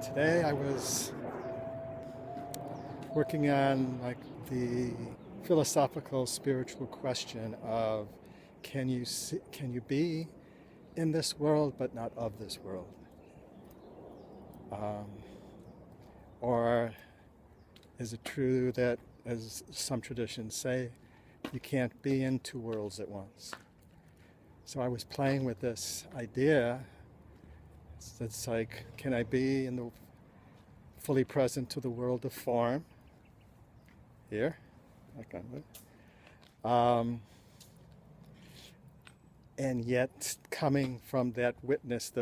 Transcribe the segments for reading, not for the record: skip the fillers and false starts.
Today I was working on the philosophical spiritual question of can you be in this world but not of this world? Or is it true that, as some traditions say, you can't be in two worlds at once? So I was playing with this idea. It's like, can I be in the fully present to the world of form here, and yet coming from that witness,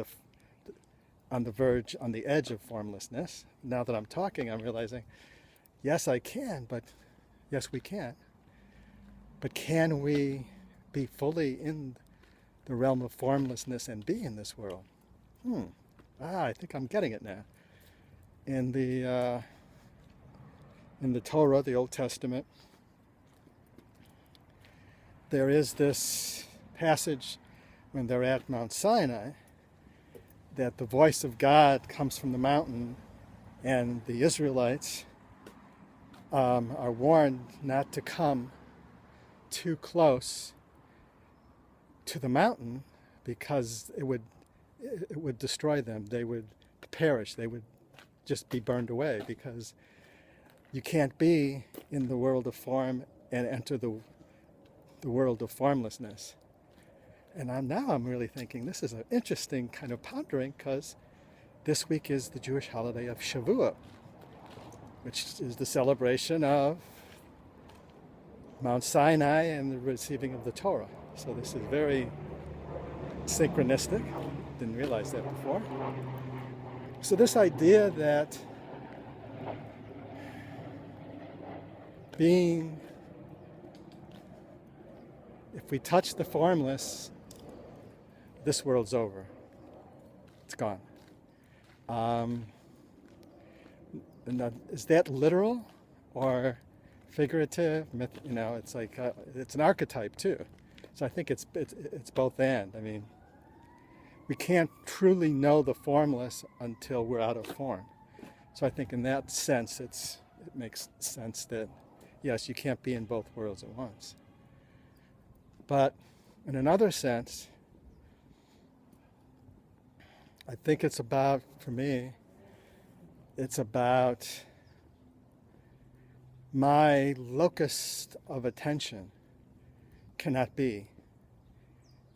on the verge, on the edge of formlessness. Now that I'm talking, I'm realizing, yes, I can, but yes, we can. But can we be fully in the realm of formlessness and be in this world? I think I'm getting it now. In the Torah, the Old Testament, there is this passage when they're at Mount Sinai that the voice of God comes from the mountain, and the Israelites are warned not to come too close to the mountain because it would destroy them. They would perish. They would just be burned away, because you can't be in the world of form and enter the world of formlessness. And now I'm really thinking this is an interesting kind of pondering, because this week is the Jewish holiday of Shavuot, which is the celebration of Mount Sinai and the receiving of the Torah. So this is very synchronistic. Didn't realize that before. So this idea that if we touch the formless, this world's over. It's gone. Is that literal or figurative? It's like it's an archetype too. So I think it's both and. I mean, we can't truly know the formless until we're out of form. So I think in that sense, it makes sense that yes, you can't be in both worlds at once. But in another sense, I think it's about, for me, it's about my locus of attention cannot be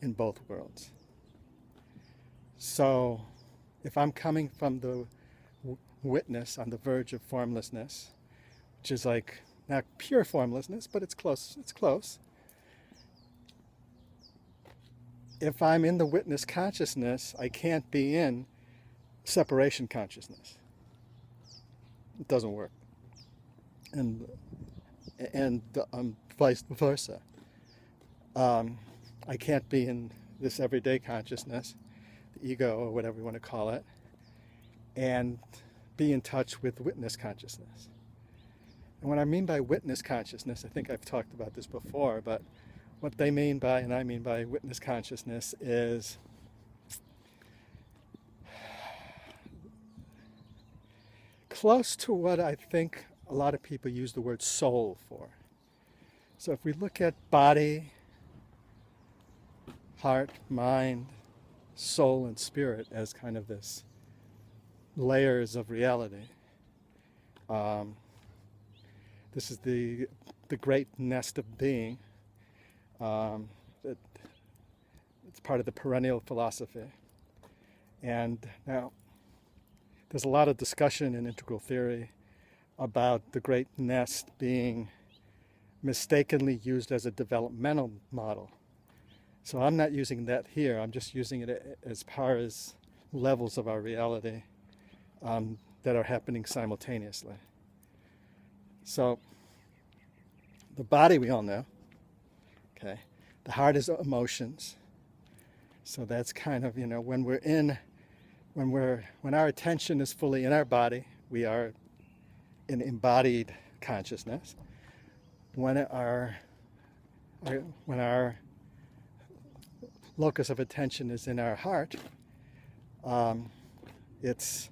in both worlds. So if I'm coming from the witness on the verge of formlessness, which is like not pure formlessness, but it's close. If I'm in the witness consciousness, I can't be in separation consciousness. It doesn't work. And vice versa. I can't be in this everyday consciousness, the ego or whatever you want to call it, and be in touch with witness consciousness. And what I mean by witness consciousness, I think I've talked about this before, but what they mean by, and I mean by witness consciousness, is close to what I think a lot of people use the word soul for. So if we look at body, heart, mind, soul, and spirit as kind of this layers of reality, this is the great nest of being. It's part of the perennial philosophy. And now there's a lot of discussion in integral theory about the great nest being mistakenly used as a developmental model. So I'm not using that here. I'm just using it as far as levels of our reality that are happening simultaneously. So the body we all know. Okay, the heart is emotions. So that's kind of, when our attention is fully in our body, we are in embodied consciousness. When our locus of attention is in our heart, it's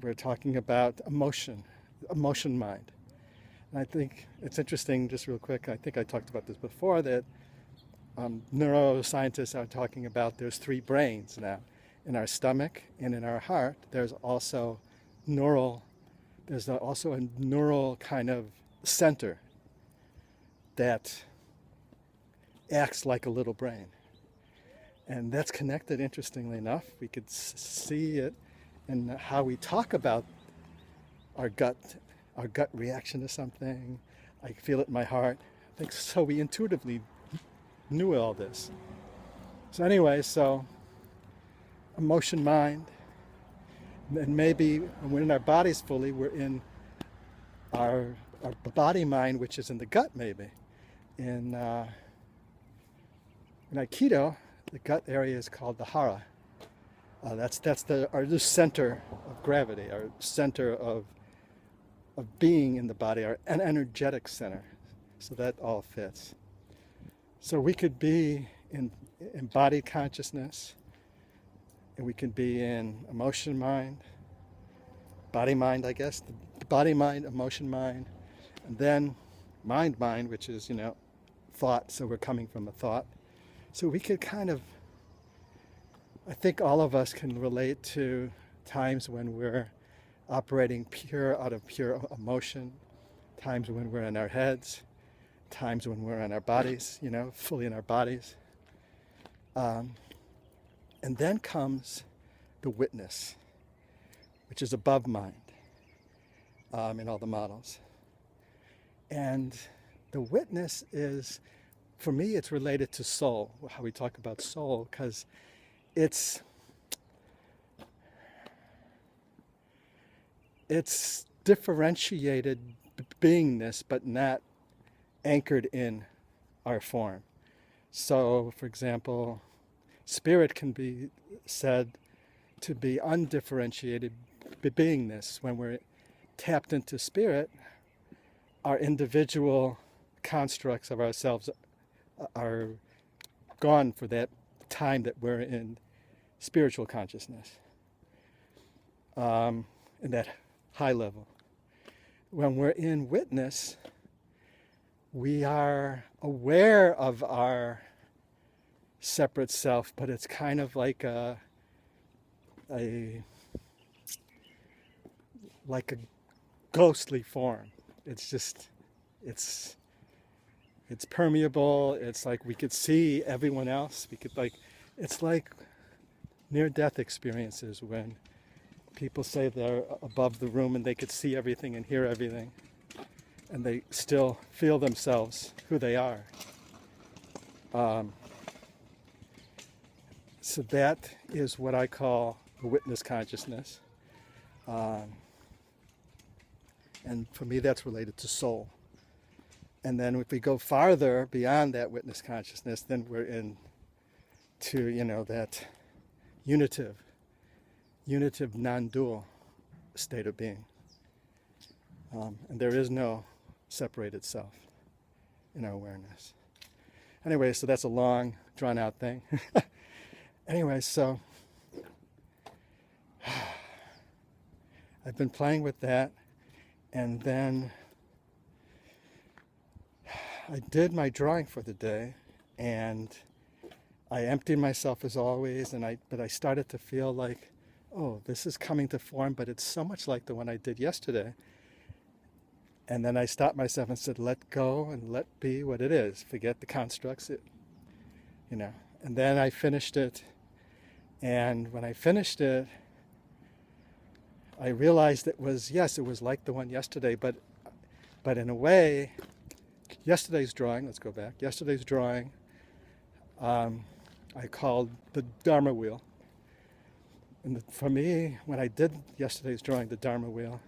We're talking about emotion mind. And I think it's interesting, just real quick, I think I talked about this before, that neuroscientists are talking about there's 3 brains now. In our stomach and in our heart, there's also also a neural kind of center that acts like a little brain. And that's connected, interestingly enough. We could see it in how we talk about our gut reaction to something. I feel it in my heart. I think so. We intuitively knew all this. So anyway, emotion mind, and maybe when we're in our bodies fully, we're in our body mind, which is in the gut. Maybe in Aikido, the gut area is called the hara. That's our center of gravity, our center of being in the body, an energetic center. So that all fits. So we could be in embodied consciousness, and we can be in emotion mind, body mind, I guess, the body mind, emotion mind, and then mind, which is, thought. So we're coming from a thought. So we could kind of, I think all of us can relate to times when we're operating out of pure emotion, times when we're in our heads, times when we're in our bodies, fully in our bodies. And then comes the witness, which is above mind in all the models. And the witness is, for me, it's related to soul, how we talk about soul, because it's differentiated beingness, but not anchored in our form. So, for example, spirit can be said to be undifferentiated beingness. When we're tapped into spirit, our individual constructs of ourselves are gone for that time that we're in spiritual consciousness, in that high level. When we're in witness, we are aware of our separate self, but it's kind of like a ghostly form. It's permeable. It's like we could see everyone else. It's like near-death experiences when people say they're above the room and they could see everything and hear everything, and they still feel themselves who they are. So that is what I call the witness consciousness. And for me, that's related to soul. And then if we go farther beyond that witness consciousness, then we're into, that unitive, non-dual state of being. And there is no separated self in our awareness. Anyway, so that's a long, drawn-out thing. Anyway, so I've been playing with that, and then I did my drawing for the day, and I emptied myself as always, but I started to feel like, oh, this is coming to form, but it's so much like the one I did yesterday. And then I stopped myself and said, let go and let be what it is. Forget the constructs, And then I finished it. And when I finished it, I realized it was like the one yesterday, but in a way, yesterday's drawing, I called the Dharma wheel. And for me, when I did yesterday's drawing, the Dharma wheel,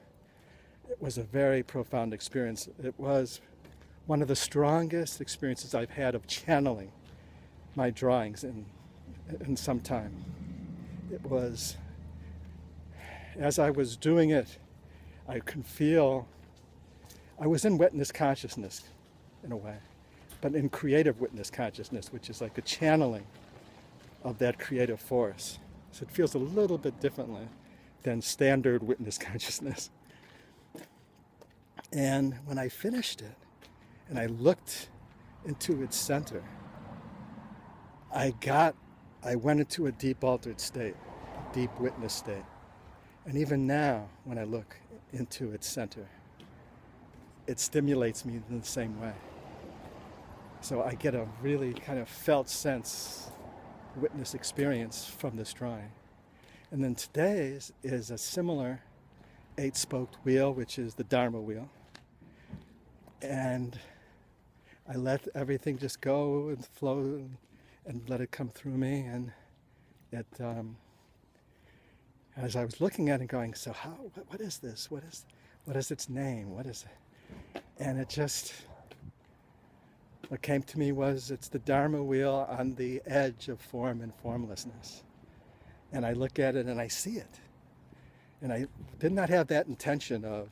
it was a very profound experience. It was one of the strongest experiences I've had of channeling my drawings in some time. It was, as I was doing it, I could feel, I was in witness consciousness in a way, but in creative witness consciousness, which is like a channeling of that creative force. So it feels a little bit differently than standard witness consciousness. And when I finished it and I looked into its center, I went into a deep altered state, a deep witness state. And even now, when I look into its center, it stimulates me in the same way. So I get a really kind of felt sense witness experience from this drawing. And then today's is a similar 8-spoked wheel, which is the Dharma wheel. And I let everything just go and flow and let it come through me. And it, as I was looking at it going, so what is this? What is its name? What is it? And it just, what came to me was it's the Dharma wheel on the edge of form and formlessness. And I look at it and I see it. And I did not have that intention of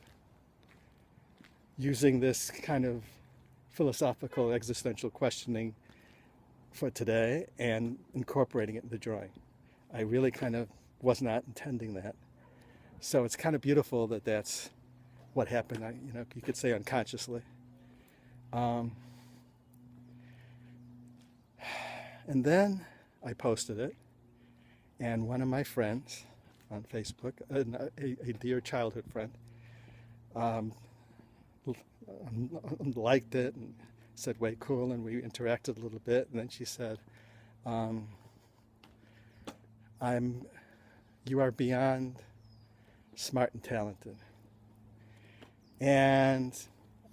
using this kind of philosophical existential questioning for today and incorporating it in the drawing. I really kind of was not intending that. So it's kind of beautiful that that's what happened, you could say unconsciously. And then I posted it, and one of my friends on Facebook, a dear childhood friend, liked it and said, way cool, and we interacted a little bit, and then she said, you are beyond smart and talented. And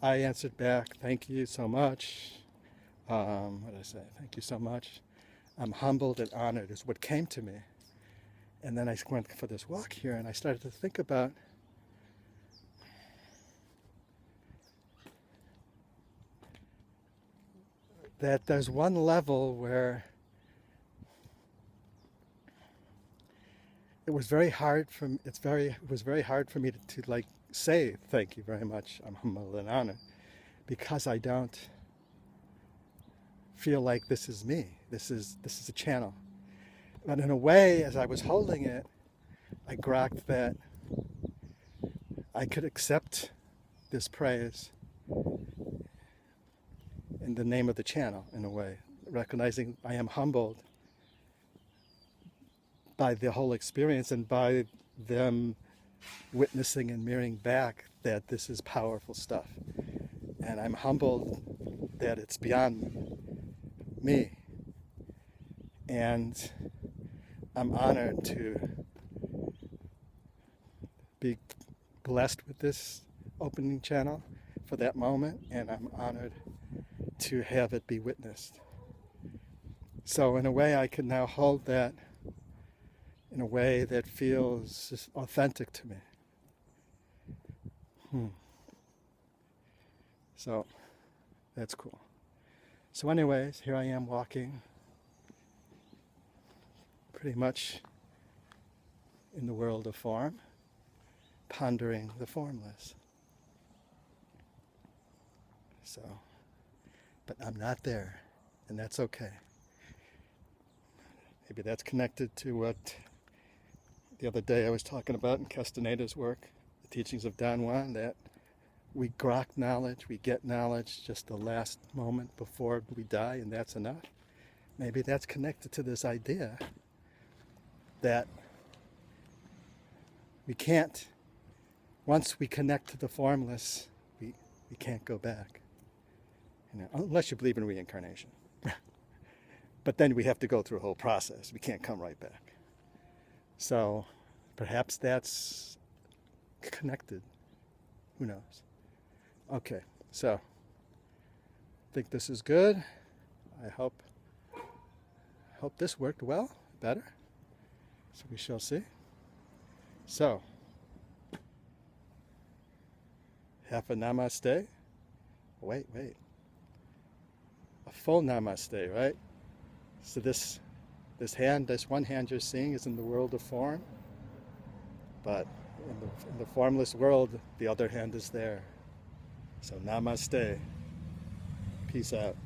I answered back, thank you so much. What did I say? Thank you so much. I'm humbled and honored is what came to me. And then I went for this walk here and I started to think about that there's one level where it was very hard for me to like say thank you very much, I'm humbled and honored, because I don't feel like this is me. This is a channel. But in a way, as I was holding it, I grokked that I could accept this praise in the name of the channel, in a way, recognizing I am humbled by the whole experience and by them witnessing and mirroring back that this is powerful stuff. And I'm humbled that it's beyond me. And I'm honored to be blessed with this opening channel for that moment, and I'm honored to have it be witnessed. So in a way I can now hold that in a way that feels authentic to me. So that's cool. So anyways, here I am walking pretty much in the world of form, pondering the formless. So, but I'm not there, and that's okay. Maybe that's connected to what the other day I was talking about in Castaneda's work, the teachings of Don Juan, that we grok knowledge, we get knowledge just the last moment before we die, and that's enough. Maybe that's connected to this idea that we can't, once we connect to the formless, we can't go back. Unless you believe in reincarnation. But then we have to go through a whole process. We can't come right back. So perhaps that's connected. Who knows? Okay, so I think this is good. I hope this worked well, better. So we shall see. So, half a namaste. Wait. A full namaste, right? So this one hand you're seeing is in the world of form, but in the formless world, the other hand is there. So namaste. Peace out.